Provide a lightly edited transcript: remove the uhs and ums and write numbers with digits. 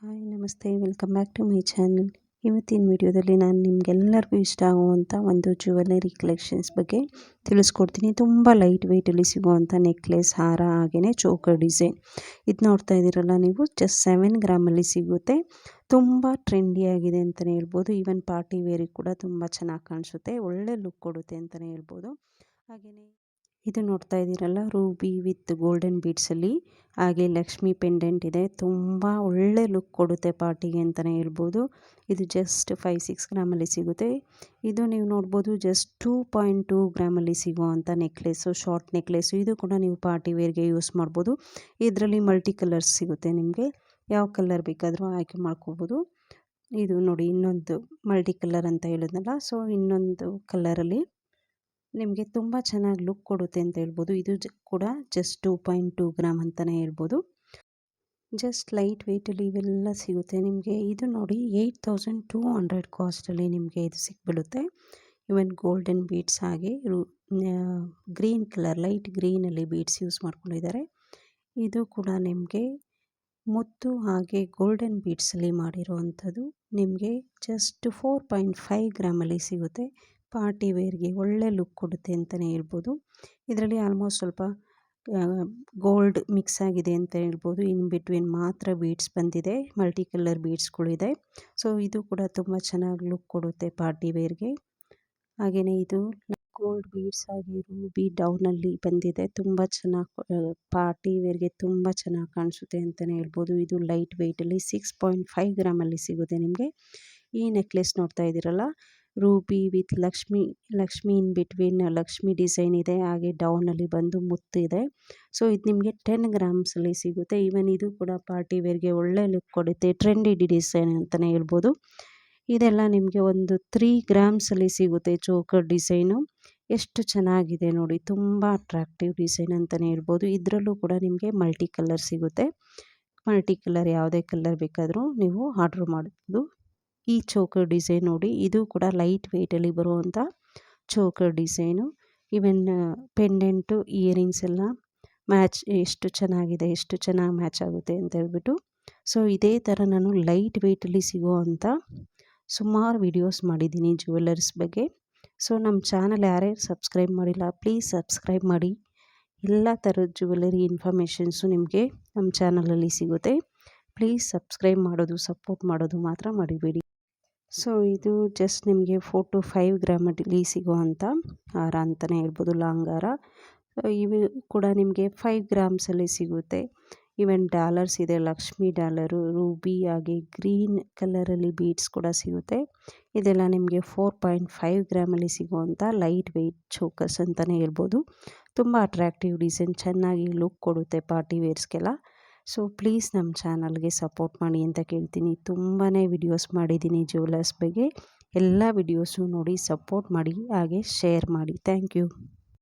Hi ನಮಸ್ತೆ, welcome back to my channel. ಇವತ್ತಿನ ವಿಡಿಯೋದಲ್ಲಿ ನಾನು ನಿಮಗೆಲ್ಲರಿಗೂ ಇಷ್ಟ ಆಗುವಂಥ ಒಂದು ಜ್ಯುವೆಲರಿ ಕಲೆಕ್ಷನ್ಸ್ ಬಗ್ಗೆ ತಿಳಿಸ್ಕೊಡ್ತೀನಿ. ತುಂಬ ಲೈಟ್ ವೆಯ್ಟಲ್ಲಿ ಸಿಗುವಂಥ ನೆಕ್ಲೆಸ್, ಹಾರ, ಹಾಗೆಯೇ ಚೋಕರ್ ಡಿಸೈನ್. ಇದು ನೋಡ್ತಾ ಇದ್ದೀರಲ್ಲ ನೀವು, ಜಸ್ಟ್ 7 ಗ್ರಾಮಲ್ಲಿ ಸಿಗುತ್ತೆ. ತುಂಬ ಟ್ರೆಂಡಿಯಾಗಿದೆ ಅಂತಲೇ ಹೇಳ್ಬೋದು. ಈವನ್ ಪಾರ್ಟಿ ವೇರಿಗೆ ಕೂಡ ತುಂಬ ಚೆನ್ನಾಗಿ ಕಾಣಿಸುತ್ತೆ, ಒಳ್ಳೆ ಲುಕ್ ಕೊಡುತ್ತೆ ಅಂತಲೇ ಹೇಳ್ಬೋದು. ಹಾಗೆಯೇ ಇದು ನೋಡ್ತಾ ಇದ್ದೀರಲ್ಲ, ರೂಬಿ ವಿತ್ ಗೋಲ್ಡನ್ ಬೀಡ್ಸಲ್ಲಿ, ಹಾಗೆ ಲಕ್ಷ್ಮಿ ಪೆಂಡೆಂಟ್ ಇದೆ. ತುಂಬ ಒಳ್ಳೆ ಲುಕ್ ಕೊಡುತ್ತೆ ಪಾರ್ಟಿಗೆ ಅಂತಲೇ ಹೇಳ್ಬೋದು. ಇದು ಜಸ್ಟ್ 5-6 ಗ್ರಾಮಲ್ಲಿ ಸಿಗುತ್ತೆ. ಇದು ನೀವು ನೋಡ್ಬೋದು, ಜಸ್ಟ್ 2.2 ಗ್ರಾಮಲ್ಲಿ ಸಿಗುವಂಥ ನೆಕ್ಲೆಸ್ಸು, ಶಾರ್ಟ್ ನೆಕ್ಲೆಸ್ಸು. ಇದು ಕೂಡ ನೀವು ಪಾರ್ಟಿ ವೇರ್ಗೆ ಯೂಸ್ ಮಾಡ್ಬೋದು. ಇದರಲ್ಲಿ ಮಲ್ಟಿ ಕಲರ್ಸ್ ಸಿಗುತ್ತೆ, ನಿಮಗೆ ಯಾವ ಕಲರ್ ಬೇಕಾದರೂ ಆಯ್ಕೆ ಮಾಡ್ಕೋಬೋದು. ಇದು ನೋಡಿ, ಇನ್ನೊಂದು ಮಲ್ಟಿ ಕಲರ್ ಅಂತ ಹೇಳಿದ್ನಲ್ಲ, ಸೊ ಇನ್ನೊಂದು ಕಲರಲ್ಲಿ ನಿಮಗೆ ತುಂಬ ಚೆನ್ನಾಗಿ ಲುಕ್ ಕೊಡುತ್ತೆ ಅಂತ ಹೇಳ್ಬೋದು. ಇದು ಕೂಡ ಜಸ್ಟ್ 2.2 ಗ್ರಾಮ್ ಅಂತಲೇ ಹೇಳ್ಬೋದು. ಜಸ್ಟ್ ಲೈಟ್ ವೆಯ್ಟಲ್ಲಿ ಇವೆಲ್ಲ ಸಿಗುತ್ತೆ ನಿಮಗೆ. ಇದು ನೋಡಿ, 8200 ಕಾಸ್ಟಲ್ಲಿ ನಿಮಗೆ ಇದು ಸಿಕ್ಬಿಡುತ್ತೆ. ಇವನ್ ಗೋಲ್ಡನ್ ಬೀಡ್ಸ್, ಹಾಗೆ ಗ್ರೀನ್ ಕಲರ್, ಲೈಟ್ ಗ್ರೀನಲ್ಲಿ ಬೀಡ್ಸ್ ಯೂಸ್ ಮಾಡ್ಕೊಂಡಿದ್ದಾರೆ. ಇದು ಕೂಡ ನಿಮಗೆ ಮುತ್ತು ಹಾಗೆ ಗೋಲ್ಡನ್ ಬೀಡ್ಸಲ್ಲಿ ಮಾಡಿರೋವಂಥದ್ದು. ನಿಮಗೆ ಜಸ್ಟ್ 4.5 ಗ್ರಾಮಲ್ಲಿ ಸಿಗುತ್ತೆ. ಪಾರ್ಟಿ ವೇರ್ಗೆ ಒಳ್ಳೆ ಲುಕ್ ಕೊಡುತ್ತೆ ಅಂತಲೇ ಹೇಳ್ಬೋದು. ಇದರಲ್ಲಿ ಆಲ್ಮೋಸ್ಟ್ ಸ್ವಲ್ಪ ಗೋಲ್ಡ್ ಮಿಕ್ಸ್ ಆಗಿದೆ ಅಂತ ಹೇಳ್ಬೋದು. ಇನ್ ಬಿಟ್ವೀನ್ ಮಾತ್ರ ಬೀಡ್ಸ್ ಬಂದಿದೆ, ಮಲ್ಟಿ ಕಲರ್ ಬೀಡ್ಸ್ಗಳಿದೆ. ಸೊ ಇದು ಕೂಡ ತುಂಬ ಚೆನ್ನಾಗಿ ಲುಕ್ ಕೊಡುತ್ತೆ ಪಾರ್ಟಿ ವೇರ್ಗೆ. ಹಾಗೆಯೇ ಇದು ಗೋಲ್ಡ್ ಬೀಡ್ಸ್ ಆಗಿ ರೂಬಿ ಡೌನಲ್ಲಿ ಬಂದಿದೆ. ತುಂಬ ಚೆನ್ನಾಗಿ ಪಾರ್ಟಿ ವೇರ್ಗೆ ತುಂಬ ಚೆನ್ನಾಗಿ ಕಾಣಿಸುತ್ತೆ ಅಂತಲೇ ಹೇಳ್ಬೋದು. ಇದು ಲೈಟ್ ವೆಯ್ಟಲ್ಲಿ 6.5 ಗ್ರಾಮಲ್ಲಿ ಸಿಗುತ್ತೆ ನಿಮಗೆ. ಈ ನೆಕ್ಲೆಸ್ ನೋಡ್ತಾ ಇದ್ದೀರಲ್ಲ, Ruby with Lakshmi in between Lakshmi design ಇದೆ, ಹಾಗೆ ಡೌನಲ್ಲಿ ಬಂದು ಮುತ್ತಿದೆ. ಸೊ ಇದು ನಿಮಗೆ 10 ಗ್ರಾಮ್ಸಲ್ಲಿ ಸಿಗುತ್ತೆ. ಈವನ್ ಇದು ಕೂಡ ಪಾರ್ಟಿ ವೇರ್ಗೆ ಒಳ್ಳೆ ಲುಕ್ ಕೊಡುತ್ತೆ, ಟ್ರೆಂಡಿ ಡಿಸೈನ್ ಅಂತಲೇ ಹೇಳ್ಬೋದು. ಇದೆಲ್ಲ ನಿಮಗೆ ಒಂದು 3 ಗ್ರಾಮ್ಸಲ್ಲಿ ಸಿಗುತ್ತೆ. ಚೋಕರ್ ಡಿಸೈನು ಎಷ್ಟು ಚೆನ್ನಾಗಿದೆ ನೋಡಿ, ತುಂಬ ಅಟ್ರಾಕ್ಟಿವ್ ಡಿಸೈನ್ ಅಂತಲೇ ಹೇಳ್ಬೋದು. ಇದರಲ್ಲೂ ಕೂಡ ನಿಮಗೆ ಮಲ್ಟಿ ಕಲರ್ ಸಿಗುತ್ತೆ. ಮಲ್ಟಿ ಕಲರ್ ಯಾವುದೇ ಕಲರ್ ಬೇಕಾದರೂ ನೀವು ಆರ್ಡ್ರ್ ಮಾಡ್ಬೋದು. ಈ ಚೋಕರ್ ಡಿಸೈನ್ ನೋಡಿ, ಇದು ಕೂಡ ಲೈಟ್ ವೆಯ್ಟಲ್ಲಿ ಬರುವಂಥ choker design. Even pendant, earrings ಎಲ್ಲ ಮ್ಯಾಚ್ ಎಷ್ಟು ಚೆನ್ನಾಗಿದೆ, ಎಷ್ಟು ಚೆನ್ನಾಗಿ ಮ್ಯಾಚ್ ಆಗುತ್ತೆ ಅಂತ ಹೇಳ್ಬಿಟ್ಟು. ಸೊ ಇದೇ ಥರ ನಾನು ಲೈಟ್ ವೆಯ್ಟಲ್ಲಿ ಸಿಗುವಂಥ ಸುಮಾರು ವಿಡಿಯೋಸ್ ಮಾಡಿದ್ದೀನಿ ಜ್ಯುವೆಲರ್ಸ್ ಬಗ್ಗೆ. ಸೊ ನಮ್ಮ ಚಾನಲ್ ಯಾರ್ಯಾರು ಸಬ್ಸ್ಕ್ರೈಬ್ ಮಾಡಿಲ್ಲ, ಪ್ಲೀಸ್ ಸಬ್ಸ್ಕ್ರೈಬ್ ಮಾಡಿ. ಎಲ್ಲ ಥರದ ಜ್ಯುವೆಲರಿ ಇನ್ಫಾರ್ಮೇಷನ್ಸು ನಿಮಗೆ ನಮ್ಮ ಚಾನಲಲ್ಲಿ ಸಿಗುತ್ತೆ. ಪ್ಲೀಸ್ ಸಬ್ಸ್ಕ್ರೈಬ್ ಮಾಡೋದು, ಸಪೋರ್ಟ್ ಮಾಡೋದು ಮಾತ್ರ ಮರಿಬೇಡಿ. ಸೊ ಇದು ಜಸ್ಟ್ ನಿಮಗೆ 4 to 5 ಗ್ರಾಮಲ್ಲಿ ಸಿಗುವಂಥ ಹಾರ ಅಂತಲೇ ಹೇಳ್ಬೋದು, ಲಾಂಗ್ ಹಾರ. ಇವು ಕೂಡ ನಿಮಗೆ 5 ಗ್ರಾಮ್ಸಲ್ಲಿ ಸಿಗುತ್ತೆ. ಈವನ್ ಡಾಲರ್ಸ್ ಇದೆ, ಲಕ್ಷ್ಮಿ ಡಾಲರು, ರೂಬಿ, ಹಾಗೆ ಗ್ರೀನ್ ಕಲರಲ್ಲಿ ಬೀಡ್ಸ್ ಕೂಡ ಸಿಗುತ್ತೆ. ಇದೆಲ್ಲ ನಿಮಗೆ 4.5 ಗ್ರಾಮಲ್ಲಿ ಸಿಗುವಂಥ ಲೈಟ್ ವೆಯ್ಟ್ ಚೋಕರ್ಸ್ ಅಂತಲೇ ಹೇಳ್ಬೋದು. ತುಂಬ ಅಟ್ರಾಕ್ಟಿವ್ ಡಿಸೈನ್, ಚೆನ್ನಾಗಿ ಲುಕ್ ಕೊಡುತ್ತೆ ಪಾರ್ಟಿ ವೇರ್ಸ್ಗೆಲ್ಲ. ಸೊ ಪ್ಲೀಸ್ ನಮ್ಮ ಚಾನಲ್ಗೆ ಸಪೋರ್ಟ್ ಮಾಡಿ ಅಂತ ಕೇಳ್ತೀನಿ. ತುಂಬಾ ವಿಡಿಯೋಸ್ ಮಾಡಿದ್ದೀನಿ ಜ್ಯುವೆಲರ್ಸ್ ಬಗ್ಗೆ. ಎಲ್ಲ ವಿಡಿಯೋಸು ನೋಡಿ ಸಪೋರ್ಟ್ ಮಾಡಿ, ಹಾಗೆ ಶೇರ್ ಮಾಡಿ. Thank you.